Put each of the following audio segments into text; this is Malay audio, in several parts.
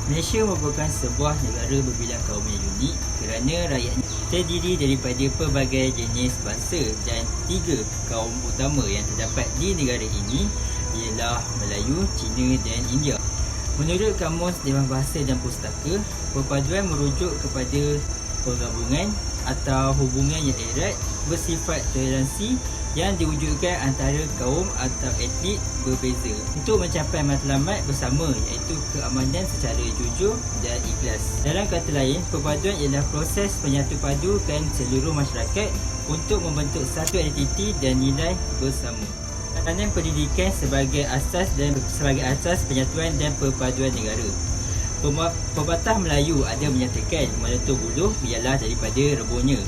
Malaysia merupakan sebuah negara berbilang kaum yang unik kerana rakyatnya terdiri daripada pelbagai jenis bangsa dan 3 kaum utama yang terdapat di negara ini ialah Melayu, Cina dan India. Menurut Kamus Dewan Bahasa dan Pustaka, perpaduan merujuk kepada penggabungan atau hubungan yang erat bersifat toleransi yang diwujudkan antara kaum atau etnik berbeza untuk mencapai matlamat bersama iaitu keamanan secara jujur dan ikhlas. Dalam kata lain, perpaduan ialah proses menyatupadukan seluruh masyarakat untuk membentuk satu identiti dan nilai bersama. Tatanan pendidikan sebagai asas penyatuan dan perpaduan negara. Pepatah Melayu ada menyatakan meletup buluh ialah daripada rebusnya.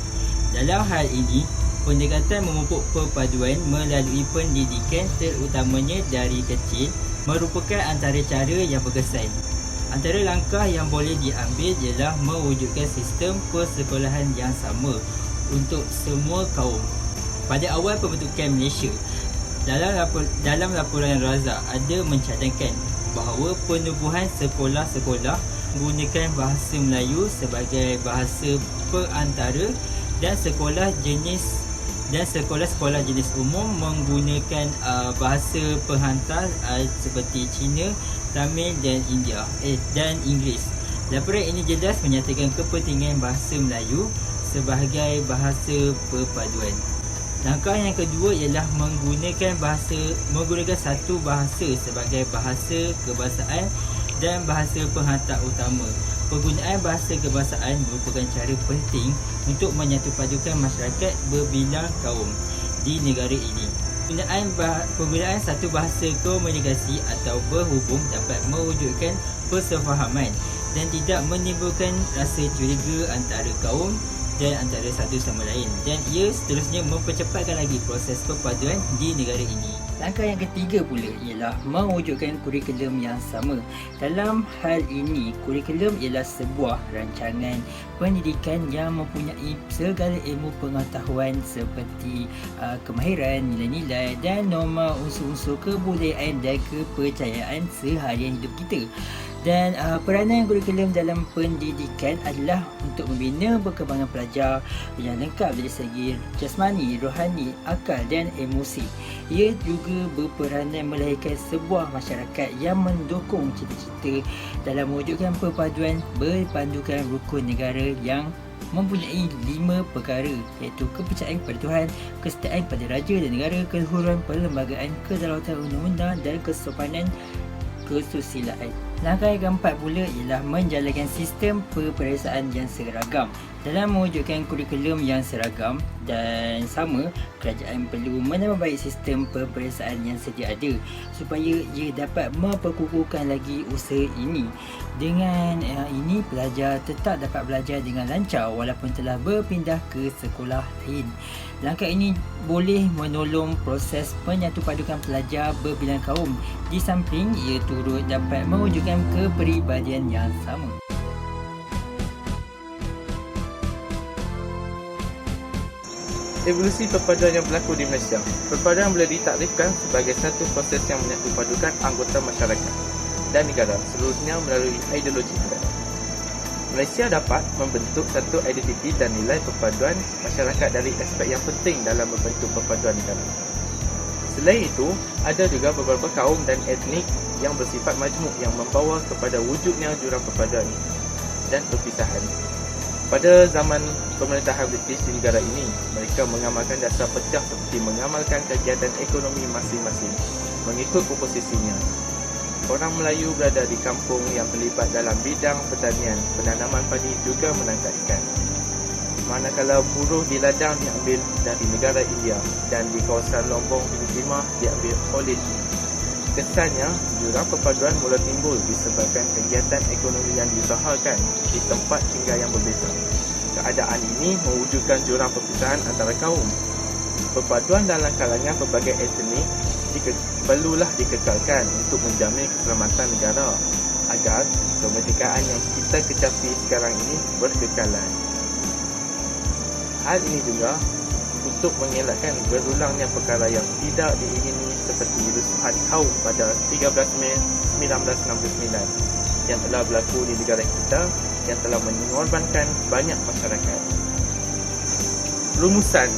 Dalam hal ini, pendekatan memupuk perpaduan melalui pendidikan terutamanya dari kecil merupakan antara cara yang berkesan. Antara langkah yang boleh diambil ialah mewujudkan sistem persekolahan yang sama untuk semua kaum. Pada awal pembentukan Malaysia, dalam laporan Razak ada mencadangkan bahawa penubuhan sekolah-sekolah menggunakan bahasa Melayu sebagai bahasa perantara dan sekolah-sekolah jenis umum menggunakan bahasa penghantar seperti Cina, Tamil dan Inggeris. Laporan ini jelas menyatakan kepentingan bahasa Melayu sebagai bahasa perpaduan. Langkah yang kedua ialah menggunakan satu bahasa sebagai bahasa kebangsaan dan bahasa penghantar utama. Penggunaan bahasa kebangsaan merupakan cara penting untuk menyatupadukan masyarakat berbilang kaum di negara ini. Penggunaan satu bahasa komunikasi atau berhubung dapat mewujudkan persefahaman dan tidak menimbulkan rasa curiga antara kaum dan antara satu sama lain, dan ia seterusnya mempercepatkan lagi proses perpaduan di negara ini. Langkah yang ketiga pula ialah mewujudkan kurikulum yang sama. Dalam hal ini, kurikulum ialah sebuah rancangan pendidikan yang mempunyai segala ilmu pengetahuan seperti kemahiran, nilai-nilai dan norma unsur-unsur kebudayaan dan kepercayaan seharian hidup kita. Dan peranan kurikulum dalam pendidikan adalah untuk membina perkembangan pelajar yang lengkap dari segi jasmani, rohani, akal dan emosi. Ia juga berperanan melahirkan sebuah masyarakat yang mendukung cita-cita dalam mewujudkan perpaduan berpandukan rukun negara yang mempunyai 5 perkara iaitu kepercayaan kepada Tuhan, kesetiaan kepada raja dan negara, keluhuran perlembagaan, kedaulatan undang-undang dan kesopanan kesusilaan. Langkah yang keempat pula ialah menjalankan sistem peperiksaan yang seragam. Dalam mewujudkan kurikulum yang seragam dan sama, kerajaan perlu menambahbaik sistem peperiksaan yang sedia ada supaya ia dapat memperkukuhkan lagi usaha ini. Dengan ini, pelajar tetap dapat belajar dengan lancar walaupun telah berpindah ke sekolah lain. Langkah ini boleh menolong proses menyatupadukan pelajar berbilang kaum. Di samping ia turut dapat mewujudkan kepribadian yang sama. Evolusi perpaduan yang berlaku di Malaysia. Perpaduan boleh ditakrifkan sebagai satu proses yang menyatupadukan anggota masyarakat dan negara seluruhnya melalui ideologi negara. Malaysia dapat membentuk satu identiti dan nilai perpaduan masyarakat dari aspek yang penting dalam membentuk perpaduan negara. Selain itu, ada juga beberapa kaum dan etnik yang bersifat majmuk yang membawa kepada wujudnya jurang perpaduan dan perpisahan. Pada zaman pemerintahan British di negara ini, mereka mengamalkan dasar pecah seperti mengamalkan kegiatan ekonomi masing-masing mengikut komposisinya. Orang Melayu berada di kampung yang terlibat dalam bidang pertanian, penanaman padi juga menangkap ikan. Manakala buruh di ladang diambil dari negara India dan di kawasan Lombong Bukit Timah diambil oleh Cina. Kesannya, jurang perpaduan mula timbul disebabkan kegiatan ekonomi yang diusahakan di tempat tinggal yang berbeza. Keadaan ini mewujudkan jurang perpisahan antara kaum. Perpaduan dalam kalangan pelbagai etnik perlulah dikekalkan untuk menjamin keselamatan negara agar kemerdekaan yang kita kecapi sekarang ini berkekalan. Hal ini juga untuk mengelakkan berulangnya perkara yang tidak diingini seperti rusuhan kaum pada 13 Mei 1969 yang telah berlaku di negara kita yang telah mengorbankan banyak masyarakat. Rumusan: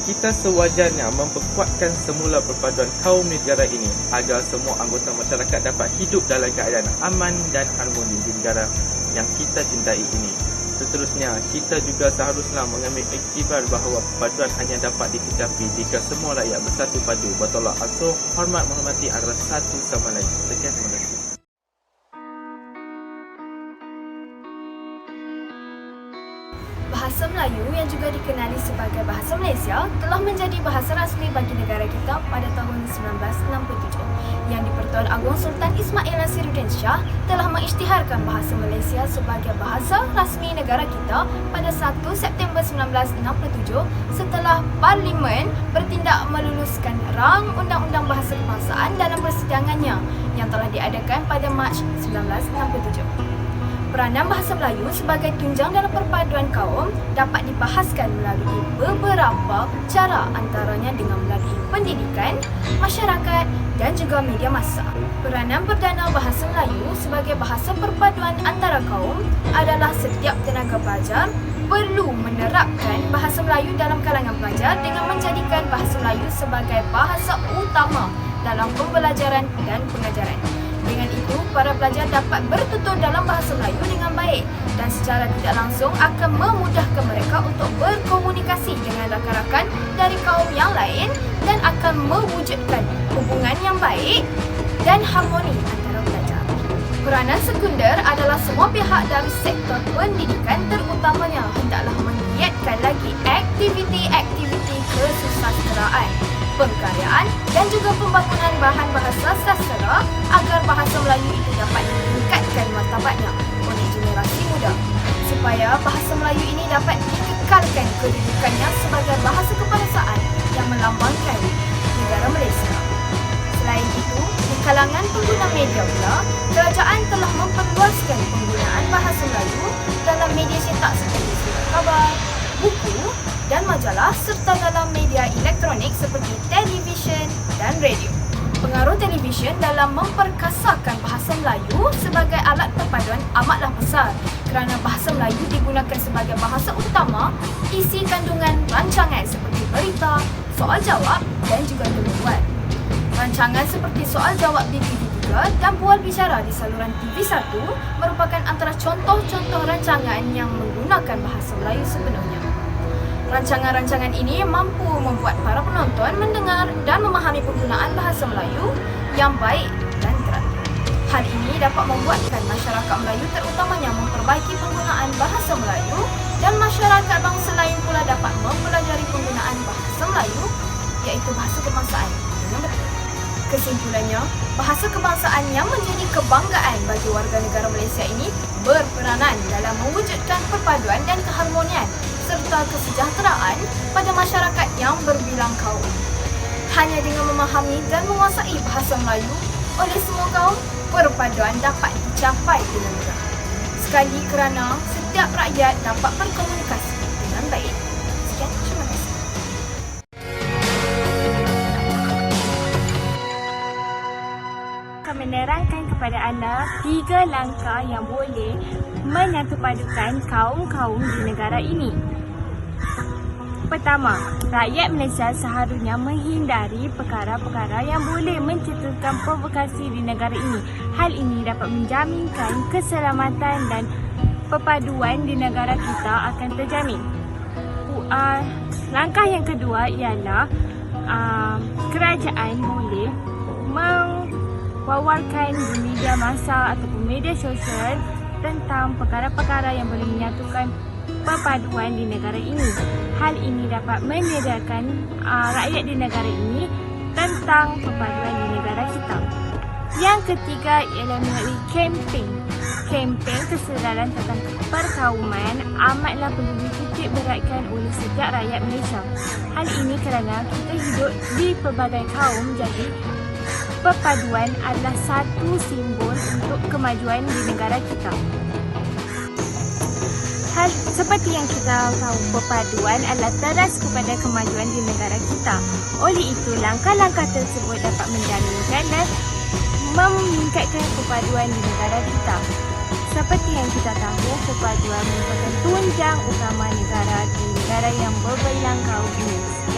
kita sewajarnya memperkuatkan semula perpaduan kaum negara ini agar semua anggota masyarakat dapat hidup dalam keadaan aman dan harmoni di negara yang kita cintai ini. Seterusnya, kita juga seharusnya mengambil iktibar bahawa perpaduan hanya dapat dikecapi jika semua rakyat bersatu padu, bertolak ansur, hormat menghormati antara satu sama lain. Sekian, terima kasih. Bahasa Melayu yang juga dikenali sebagai Bahasa Malaysia telah menjadi bahasa rasmi bagi negara kita pada tahun 1967 yang di-Pertuan Agong Sultan Ismail Nasiruddin Shah telah mengisytiharkan Bahasa Malaysia sebagai bahasa rasmi negara kita pada 1 September 1967 setelah Parlimen bertindak meluluskan rang Undang-Undang Bahasa Kebangsaan dalam persidangannya yang telah diadakan pada Mac 1967. Peranan bahasa Melayu sebagai tunjang dalam perpaduan kaum dapat dibahaskan melalui beberapa cara, antaranya dengan melalui pendidikan, masyarakat dan juga media massa. Peranan perdana bahasa Melayu sebagai bahasa perpaduan antara kaum adalah setiap tenaga pelajar perlu menerapkan bahasa Melayu dalam kalangan pelajar dengan menjadikan bahasa Melayu sebagai bahasa utama dalam pembelajaran dan pengajaran. Dengan itu, para pelajar dapat bertutur dalam bahasa Melayu dengan baik dan secara tidak langsung akan memudahkan mereka untuk berkomunikasi dengan rakan-rakan dari kaum yang lain dan akan mewujudkan hubungan yang baik dan harmoni antara pelajar. Peranan sekunder adalah semua pihak dari sektor pendidikan terutamanya hendaklah menggiatkan lagi aktiviti-aktiviti kesusasteraan, pengkaryaan dan juga pembangunan bahan bahasa sastra agar bahasa Melayu itu dapat meningkatkan martabatnya oleh generasi muda supaya bahasa Melayu ini dapat dikekalkan kedudukannya sebagai bahasa kebangsaan yang melambangkan negara Malaysia. Selain itu, di kalangan pengguna media pula, kerajaan telah memperluaskan penggunaan bahasa Melayu dalam media cetak seperti surat khabar, buku dan majalah serta dalam media elektronik seperti televisyen dan radio. Pengaruh televisyen dalam memperkasakan bahasa Melayu sebagai alat perpaduan amatlah besar kerana bahasa Melayu digunakan sebagai bahasa utama isi kandungan rancangan seperti berita, soal jawab dan juga telebuat. Rancangan seperti soal jawab di TV3 dan bual bicara di saluran TV1 merupakan antara contoh-contoh rancangan yang menggunakan bahasa Melayu sepenuhnya. Rancangan-rancangan ini mampu membuat para penonton mendengar dan memahami penggunaan bahasa Melayu yang baik dan teratur. Hal ini dapat membuatkan masyarakat Melayu terutamanya memperbaiki penggunaan bahasa Melayu dan masyarakat bangsa lain pula dapat mempelajari penggunaan bahasa Melayu iaitu bahasa kebangsaan dengan betul. Kesimpulannya, bahasa kebangsaan yang menjadi kebanggaan bagi warga negara Malaysia ini berperanan dalam mewujudkan perpaduan dan keharmonian serta kesejahteraan pada masyarakat yang berbilang kaum. Hanya dengan memahami dan menguasai bahasa Melayu oleh semua kaum, perpaduan dapat dicapai dengan mudah. Sekali kerana setiap rakyat dapat berkomunikasi dengan baik. Sekian, terima kasih. Akan menerangkan kepada anda 3 langkah yang boleh menyatupadukan kaum-kaum di negara ini. Pertama, rakyat Malaysia seharusnya menghindari perkara-perkara yang boleh mencetuskan provokasi di negara ini. Hal ini dapat menjaminkan keselamatan dan perpaduan di negara kita akan terjamin. Langkah yang kedua ialah kerajaan boleh mewawarkan di media massa ataupun media sosial tentang perkara-perkara yang boleh menyatukan perpaduan di negara ini. Hal ini dapat menyediakan rakyat di negara ini tentang perpaduan di negara kita. Yang ketiga ialah melalui kempen. Kempen kesedaran tentang perkauman amatlah perlu dititik beratkan oleh setiap rakyat Malaysia. Hal ini kerana kita hidup di pelbagai kaum, jadi perpaduan adalah satu simbol untuk kemajuan di negara kita. Hal seperti yang kita tahu, perpaduan adalah teras kepada kemajuan di negara kita. Oleh itu, langkah-langkah tersebut dapat menjaminkan dan meningkatkan perpaduan di negara kita. Seperti yang kita tahu, perpaduan merupakan tunjang utama negara di negara yang berbelang kaum ini.